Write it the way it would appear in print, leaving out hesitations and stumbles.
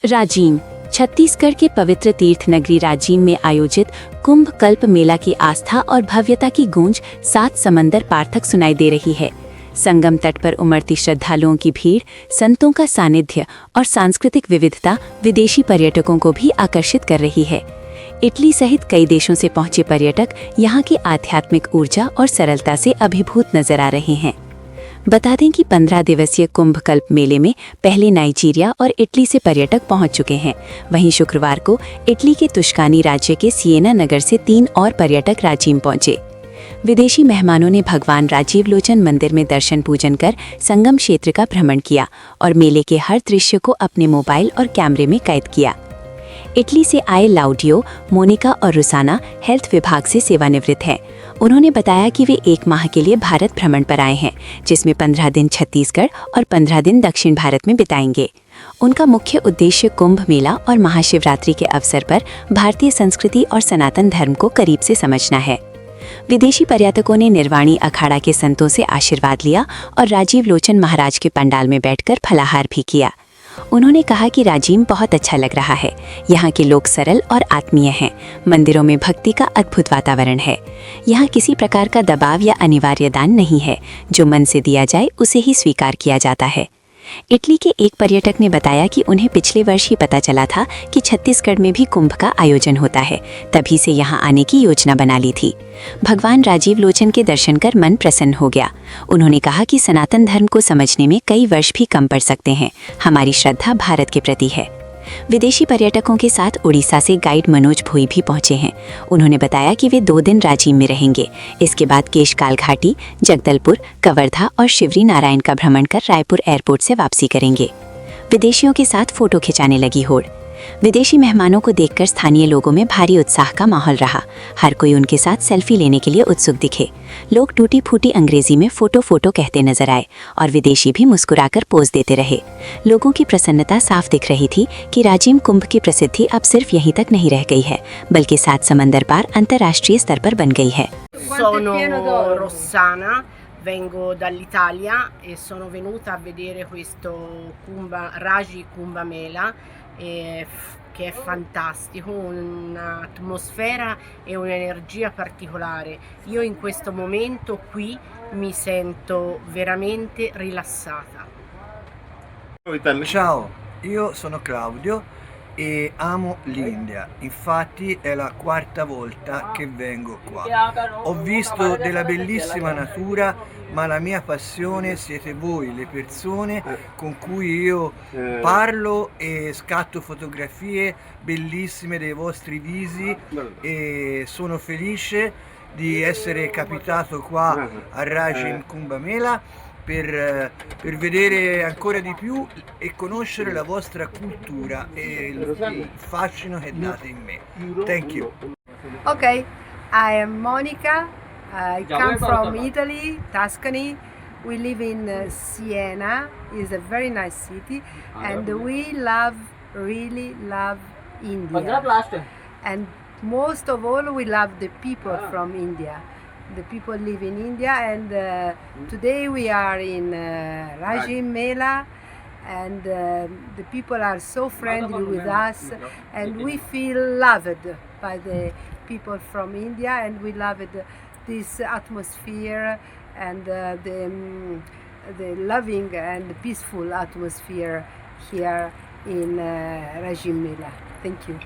राजीम, छत्तीसगढ़ के पवित्र तीर्थ नगरी राजीम में आयोजित कुंभ कल्प मेला की आस्था और भव्यता की गूंज 7 समंदर पार तक सुनाई दे रही है। संगम तट पर उमड़ती श्रद्धालुओं की भीड़, संतों का सानिध्य और सांस्कृतिक विविधता विदेशी पर्यटकों को भी आकर्षित कर रही है। इटली सहित कई देशों से पहुंचे पर्यटक यहां की आध्यात्मिक ऊर्जा और सरलता से अभिभूत नजर आ रहे हैं। बता दें कि 15 दिवसीय कुंभ कल्प मेले में पहले नाइजीरिया और इटली से पर्यटक पहुंच चुके हैं। वहीं शुक्रवार को इटली के तुस्कानी राज्य के सिएना नगर से 3 और पर्यटक राजीम पहुंचे। विदेशी मेहमानों ने भगवान राजीव लोचन मंदिर में दर्शन पूजन कर संगम क्षेत्र का भ्रमण किया और मेले के हर दृश्य को अपने मोबाइल और कैमरे में कैद किया। इटली से आए लाउडियो, मोनिका और रुसाना हेल्थ विभाग से सेवानिवृत्त हैं। उन्होंने बताया कि वे 1 माह के लिए भारत भ्रमण पर आए हैं, जिसमें 15 दिन छत्तीसगढ़ और 15 दिन दक्षिण भारत में बिताएंगे। उनका मुख्य उद्देश्य कुंभ मेला और महाशिवरात्रि के अवसर पर भारतीय संस्कृति और सनातन धर्म को करीब से समझना है। विदेशी पर्यटकों ने निर्वाणी अखाड़ा के संतों से आशीर्वाद लिया और राजीव लोचन महाराज के पंडाल में बैठकर फलाहार भी किया। उन्होंने कहा कि राजीम बहुत अच्छा लग रहा है। यहाँ के लोग सरल और आत्मीय हैं। मंदिरों में भक्ति का अद्भुत वातावरण है। यहाँ किसी प्रकार का दबाव या अनिवार्य दान नहीं है। जो मन से दिया जाए उसे ही स्वीकार किया जाता है। इटली के एक पर्यटक ने बताया कि उन्हें पिछले वर्ष ही पता चला था कि छत्तीसगढ़ में भी कुंभ का आयोजन होता है, तभी से यहाँ आने की योजना बना ली थी। भगवान राजीव लोचन के दर्शन कर मन प्रसन्न हो गया। उन्होंने कहा कि सनातन धर्म को समझने में कई वर्ष भी कम पड़ सकते हैं। हमारी श्रद्धा भारत के प्रति है। विदेशी पर्यटकों के साथ उड़ीसा से गाइड मनोज भोई भी पहुंचे हैं। उन्होंने बताया कि वे 2 दिन राजीम में रहेंगे। इसके बाद केशकाल घाटी, जगदलपुर, कवर्धा और शिवरी नारायण का भ्रमण कर रायपुर एयरपोर्ट से वापसी करेंगे। विदेशियों के साथ फोटो खिंचाने लगी होड़। विदेशी मेहमानों को देखकर स्थानीय लोगों में भारी उत्साह का माहौल रहा। हर कोई उनके साथ सेल्फी लेने के लिए उत्सुक दिखे। लोग टूटी फूटी अंग्रेजी में फोटो कहते नजर आए और विदेशी भी मुस्कुराकर पोज देते रहे। लोगों की प्रसन्नता साफ दिख रही थी कि राजीम कुंभ की प्रसिद्धि अब सिर्फ यहीं तक नहीं रह गई है, बल्कि 7 समंदर पार अंतर्राष्ट्रीय स्तर पर बन गई है। Sono Rossana, vengo dall'Italia e sono venuta a vedere questo Raji Kumbh Mela che è fantastico, un'atmosfera e un'energia particolare. Io in questo momento qui mi sento veramente rilassata. Ciao, io sono Claudio e amo l'India, infatti è la 4ª volta che vengo qua. Ho visto della bellissima natura, ma la mia passione siete voi, le persone con cui io parlo e scatto fotografie bellissime dei vostri visi e sono felice di essere capitato qua a Rajim Kumbh Mela per vedere ancora di più e conoscere la vostra cultura e il fascino che date in me. Thank you. Okay, I am Monica. I come from Italy, Tuscany. We live in Siena. It's a very nice city, and we really love India. And most of all, we love the people from India. The people live in India, and today we are in Rajim Mela, and the people are so friendly with us, and we feel loved by the people from India, and we loved this atmosphere and the loving and peaceful atmosphere here in Rajim Mela. Thank you.